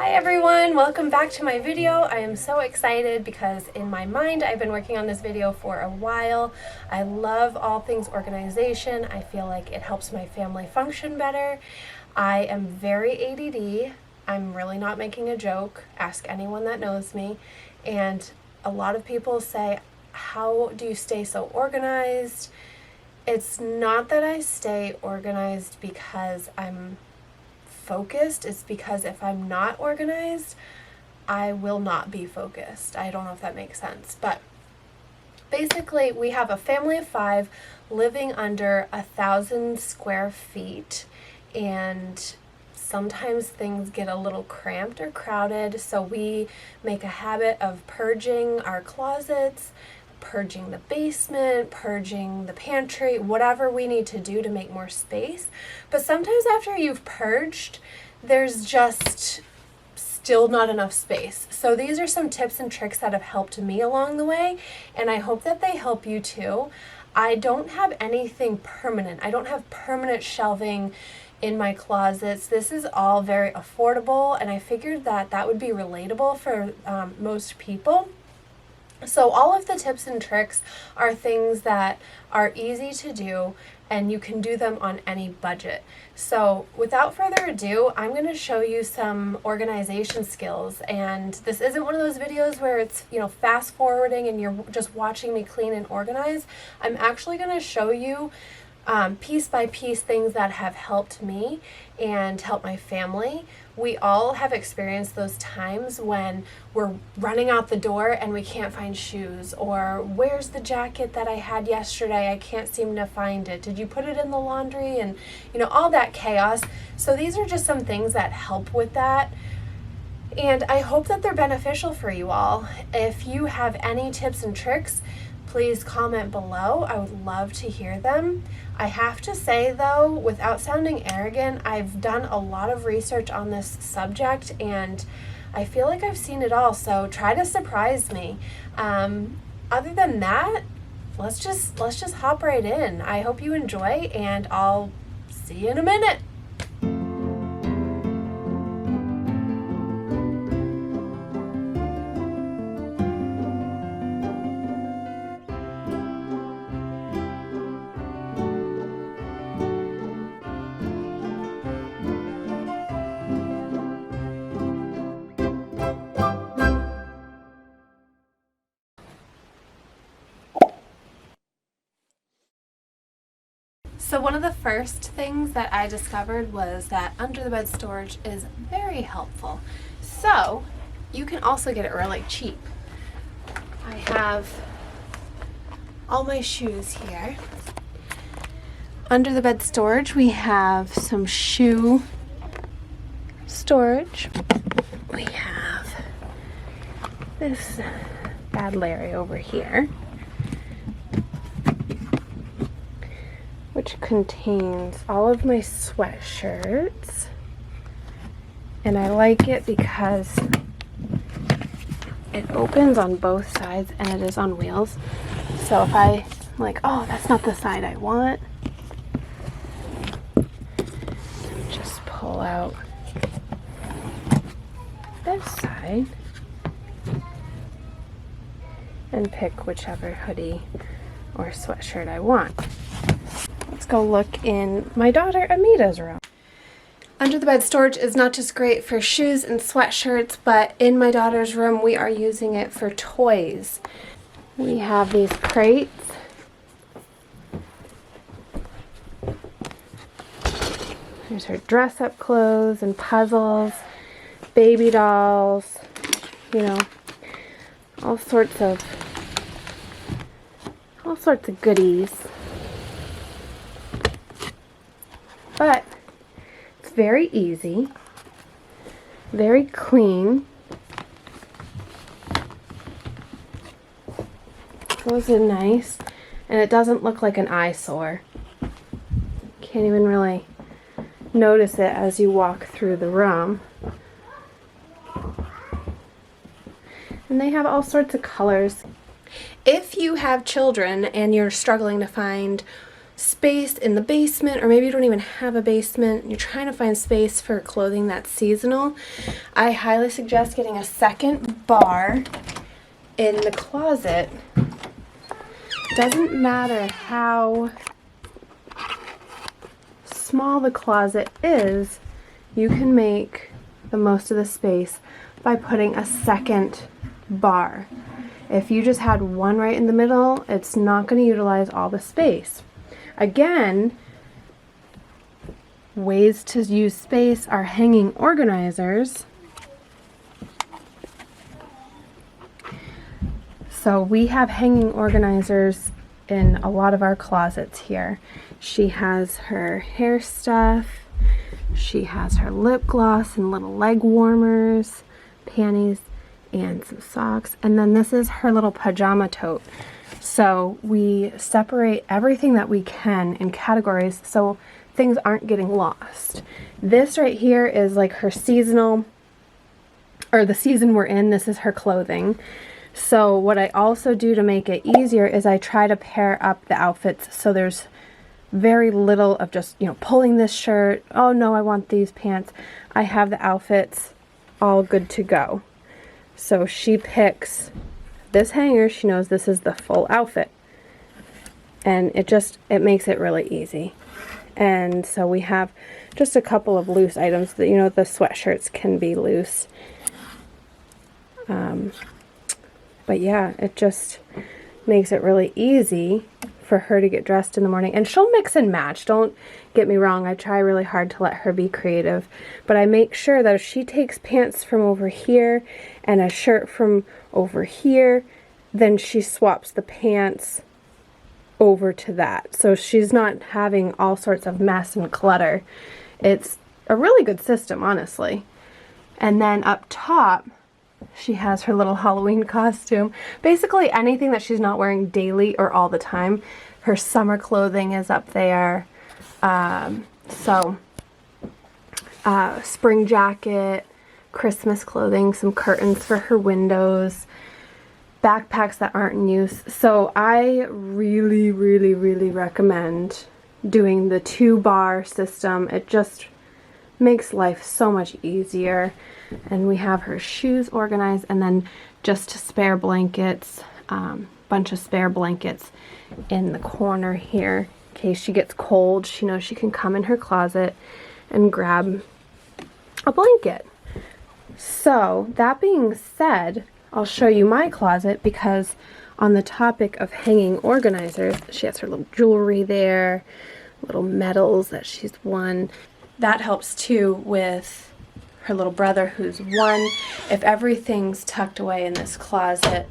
Hi everyone, welcome back to my video. I am so excited because in my mind I've been working on this video for a while. I love all things organization. I feel like it helps my family function better. I am very ADD. I'm really not making a joke. Ask anyone that knows me. And a lot of people say, how do you stay so organized? It's not that I stay organized because I'm focused. It's because if I'm not organized, I will not be focused. I don't know if that makes sense, but basically we have a family of 5 living under 1,000 square feet, and sometimes things get a little cramped or crowded, so we make a habit of purging our closets, purging the basement, purging the pantry, whatever we need to do to make more space. But sometimes after you've purged, there's just still not enough space. So these are some tips and tricks that have helped me along the way, and I hope that they help you too. I don't have anything permanent. I don't have permanent shelving in my closets. This is all very affordable, and I figured that that would be relatable for most people. So all of the tips and tricks are things that are easy to do, and you can do them on any budget. So without further ado, I'm going to show you some organization skills. And this isn't one of those videos where it's, fast forwarding and you're just watching me clean and organize. I'm actually going to show you piece by piece things that have helped me and helped my family. We all have experienced those times when we're running out the door and we can't find shoes, or where's the jacket that I had yesterday? I can't seem to find it. Did you put it in the laundry? And all that chaos. So these are just some things that help with that. And I hope that they're beneficial for you all. If you have any tips and tricks, please comment below. I would love to hear them. I have to say though, without sounding arrogant, I've done a lot of research on this subject and I feel like I've seen it all, so try to surprise me. Other than that, let's just hop right in. I hope you enjoy, and I'll see you in a minute. So one of the first things that I discovered was that under the bed storage is very helpful. So you can also get it really cheap. I have all my shoes here. Under the bed storage we have some shoe storage. We have this bad Larry over here, which contains all of my sweatshirts, and I like it because it opens on both sides and it is on wheels. So if I'm like, oh, that's not the side I want, just pull out this side and pick whichever hoodie or sweatshirt I want. Let's go look in my daughter Amita's room. Under the bed storage is not just great for shoes and sweatshirts, but in my daughter's room we are using it for toys. We have these crates. There's her dress-up clothes and puzzles, baby dolls, all sorts of goodies. But it's very easy, very clean. Goes in nice, and it doesn't look like an eyesore. Can't even really notice it as you walk through the room. And they have all sorts of colors. If you have children and you're struggling to find space in the basement, or maybe you don't even have a basement, you're trying to find space for clothing that's seasonal, I highly suggest getting a second bar in the closet. Doesn't matter how small the closet is, you can make the most of the space by putting a second bar. If you just had one right in the middle, it's not going to utilize all the space. Again, ways to use space are hanging organizers. So we have hanging organizers in a lot of our closets here. She has her hair stuff, she has her lip gloss and little leg warmers, panties, and some socks. And then this is her little pajama tote. So we separate everything that we can in categories so things aren't getting lost. This right here is like her seasonal, or the season we're in, this is her clothing. So what I also do to make it easier is I try to pair up the outfits so there's very little of just, you know, pulling this shirt, oh no, I want these pants. I have the outfits all good to go. So she picks this hanger, she knows this is the full outfit. And it makes it really easy. And so we have just a couple of loose items that, you know, the sweatshirts can be loose. But yeah, it just makes it really easy for her to get dressed in the morning. And she'll mix and match, don't get me wrong, I try really hard to let her be creative, but I make sure that if she takes pants from over here and a shirt from over here, then she swaps the pants over to that. So she's not having all sorts of mess and clutter. It's a really good system, honestly. And then up top, she has her little Halloween costume. Basically anything that she's not wearing daily or all the time. Her summer clothing is up there. Spring jacket, Christmas clothing, some curtains for her windows, backpacks that aren't in use. So I really, really, really recommend doing the 2-bar system. It just makes life so much easier. And we have her shoes organized, and then just spare blankets, bunch of spare blankets in the corner here. In case she gets cold, she knows she can come in her closet and grab a blanket. So that being said, I'll show you my closet, because on the topic of hanging organizers, she has her little jewelry there, little medals that she's won. That helps too with her little brother who's 1. If everything's tucked away in this closet,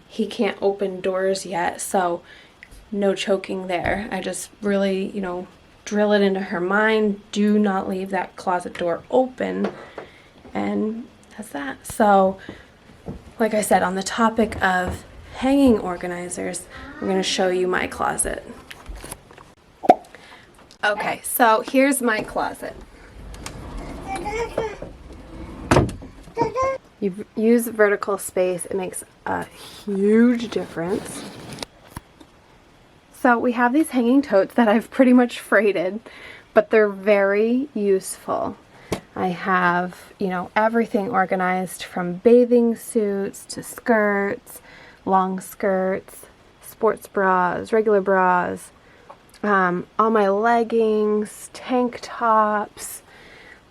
he can't open doors yet, so no choking there. I just really, you know, drill it into her mind, do not leave that closet door open, and that's that. So like I said, on the topic of hanging organizers, I'm going to show you my closet. Okay, so here's my closet. You use vertical space, it makes a huge difference. So we have these hanging totes that I've pretty much freighted, but they're very useful. I have, you know, everything organized from bathing suits to skirts, long skirts, sports bras, regular bras, all my leggings, tank tops,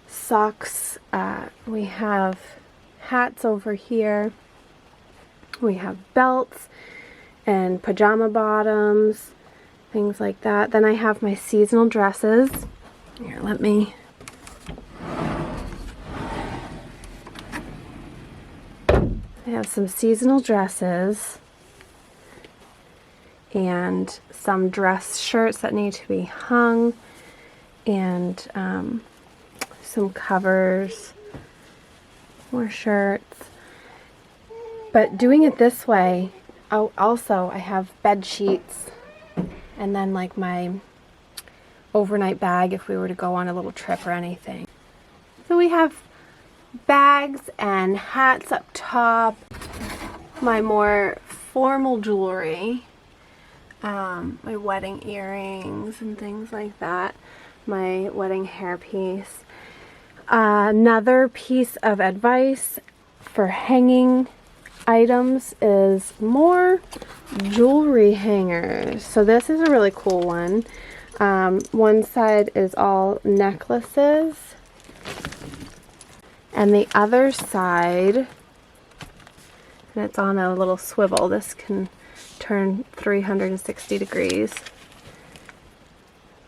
socks. We have hats over here. We have belts and pajama bottoms, things like that. Then I have my seasonal dresses. Here, let me... I have some seasonal dresses and some dress shirts that need to be hung, and some covers, more shirts. But doing it this way, I have bed sheets, and then like my overnight bag if we were to go on a little trip or anything. So we have bags and hats up top, my more formal jewelry, my wedding earrings and things like that, my wedding hairpiece. Another piece of advice for hanging items is more jewelry hangers. So this is a really cool one. One side is all necklaces, and the other side, and it's on a little swivel. This can turn 360 degrees.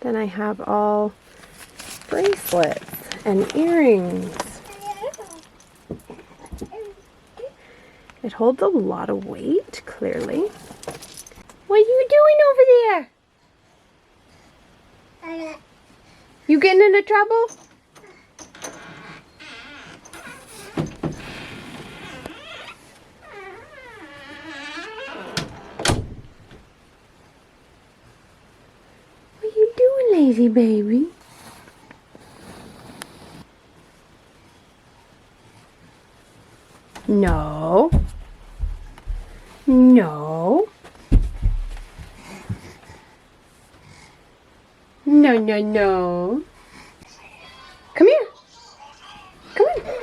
Then I have all bracelets and earrings. It holds a lot of weight, clearly. What are you doing over there? You getting into trouble? What are you doing, lazy baby? No. No. No, no, no. Come here. Come here.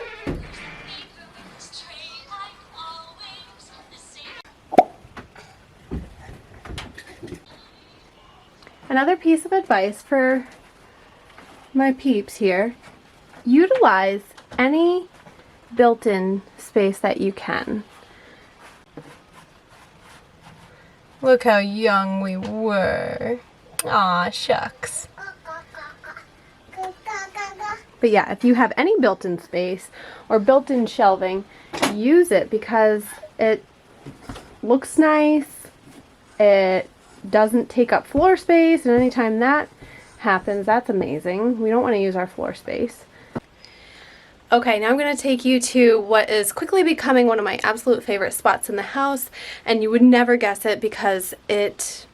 Another piece of advice for my peeps here: utilize any built-in space that you can. Look how young we were. Aw, shucks. But yeah, if you have any built-in space or built-in shelving, use it because it looks nice, it doesn't take up floor space, and anytime that happens, that's amazing. We don't want to use our floor space. Okay, now I'm going to take you to what is quickly becoming one of my absolute favorite spots in the house, and you would never guess it because it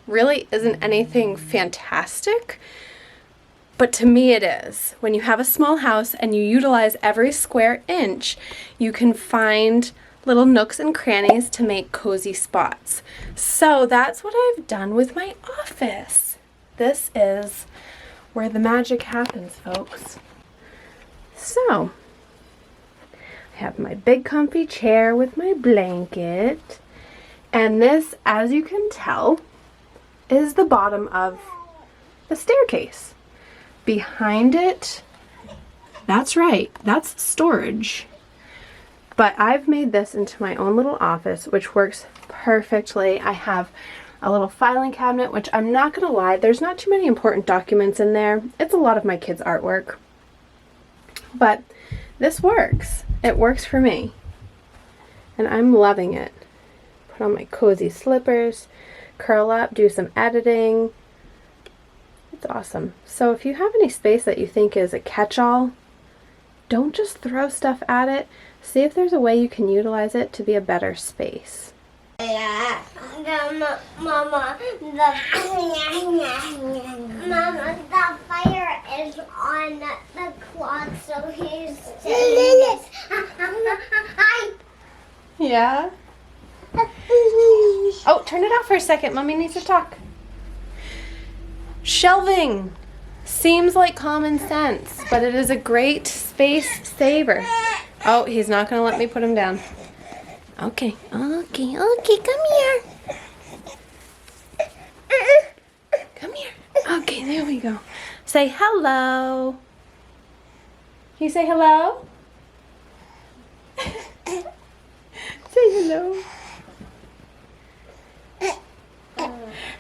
really isn't anything fantastic, but to me it is. When you have a small house and you utilize every square inch, you can find little nooks and crannies to make cozy spots. So that's what I've done with my office. This is where the magic happens, folks. So, I have my big comfy chair with my blanket, and this, as you can tell, is the bottom of the staircase. Behind it, that's right, that's storage. But I've made this into my own little office, which works perfectly. I have a little filing cabinet, which I'm not gonna lie, there's not too many important documents in there. It's a lot of my kids' artwork. But this works. It works for me. And I'm loving it. Put on my cozy slippers, curl up, do some editing. It's awesome. So if you have any space that you think is a catch-all, don't just throw stuff at it. See if there's a way you can utilize it to be a better space. Mama, the fire is on the clock, so he's saying this. Yeah? Oh, turn it off for a second. Mommy needs to talk. Shelving seems like common sense, but it is a great space saver. Oh, he's not going to let me put him down. Okay, come here. Come here. Okay, there we go. Say hello. Can you say hello? Say hello.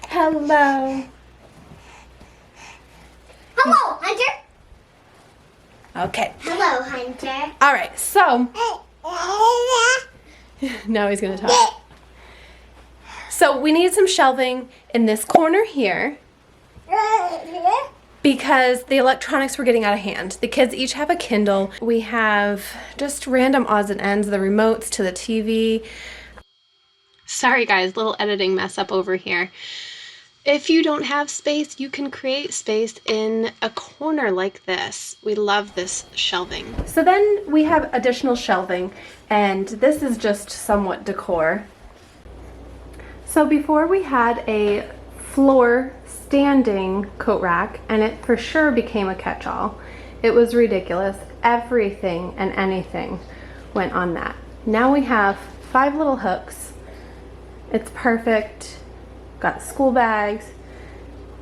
Hello. Hello, Hunter. Okay. Hello, Hunter. All right, so now he's going to talk. So we need some shelving in this corner here because the electronics were getting out of hand. The kids each have a Kindle. We have just random odds and ends, the remotes to the TV. Sorry guys, little editing mess up over here. If you don't have space, you can create space in a corner like this. We love this shelving. So then we have additional shelving, and this is just somewhat decor. So before we had a floor standing coat rack, and it for sure became a catch-all. It was ridiculous. Everything and anything went on that. Now we have 5 little hooks. It's perfect. Got school bags,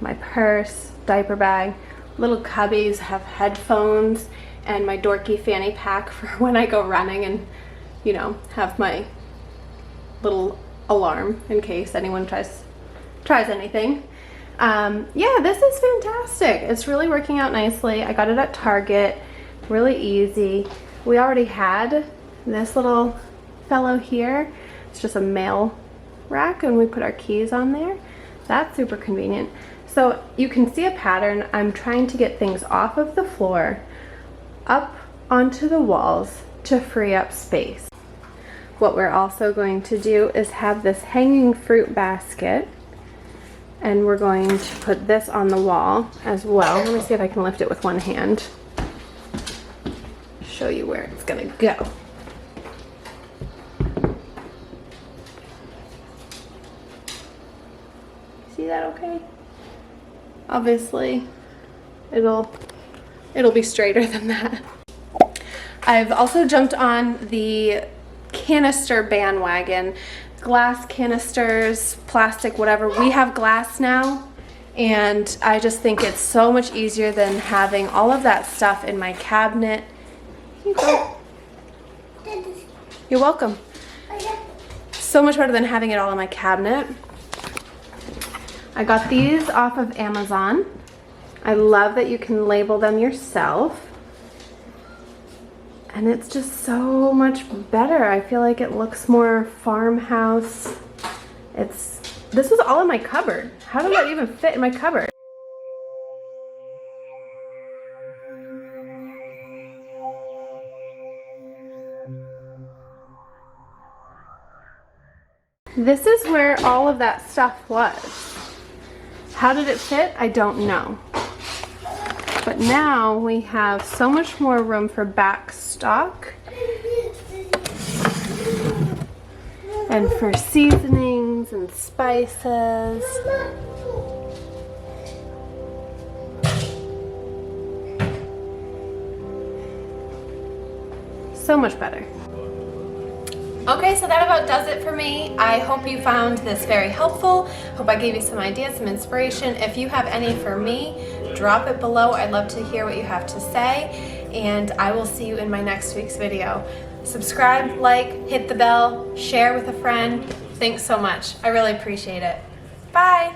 my purse, diaper bag, little cubbies, have headphones, and my dorky fanny pack for when I go running and, you know, have my little alarm in case anyone tries anything. Yeah, this is fantastic. It's really working out nicely. I got it at Target, really easy. We already had this little fellow here. It's just a mail rack and we put our keys on there. That's super convenient. So you can see a pattern. I'm trying to get things off of the floor, up onto the walls to free up space. What we're also going to do is have this hanging fruit basket, and we're going to put this on the wall as well. Let me see if I can lift it with one hand. Show you where it's gonna go. See that okay? Obviously, it'll be straighter than that. I've also jumped on the canister bandwagon. Glass canisters, plastic, whatever. We have glass now, and I just think it's so much easier than having all of that stuff in my cabinet. Here you go. You're welcome. So much better than having it all in my cabinet. I got these off of Amazon. I love that you can label them yourself. And it's just so much better. I feel like it looks more farmhouse. This was all in my cupboard. How did that even fit in my cupboard? This is where all of that stuff was. How did it fit? I don't know. But now we have so much more room for back stock and for seasonings and spices. So much better. Okay, so that about does it for me. I hope you found this very helpful. Hope I gave you some ideas, some inspiration. If you have any for me, drop it below. I'd love to hear what you have to say, and I will see you in my next week's video. Subscribe, like, hit the bell, share with a friend. Thanks so much. I really appreciate it. Bye.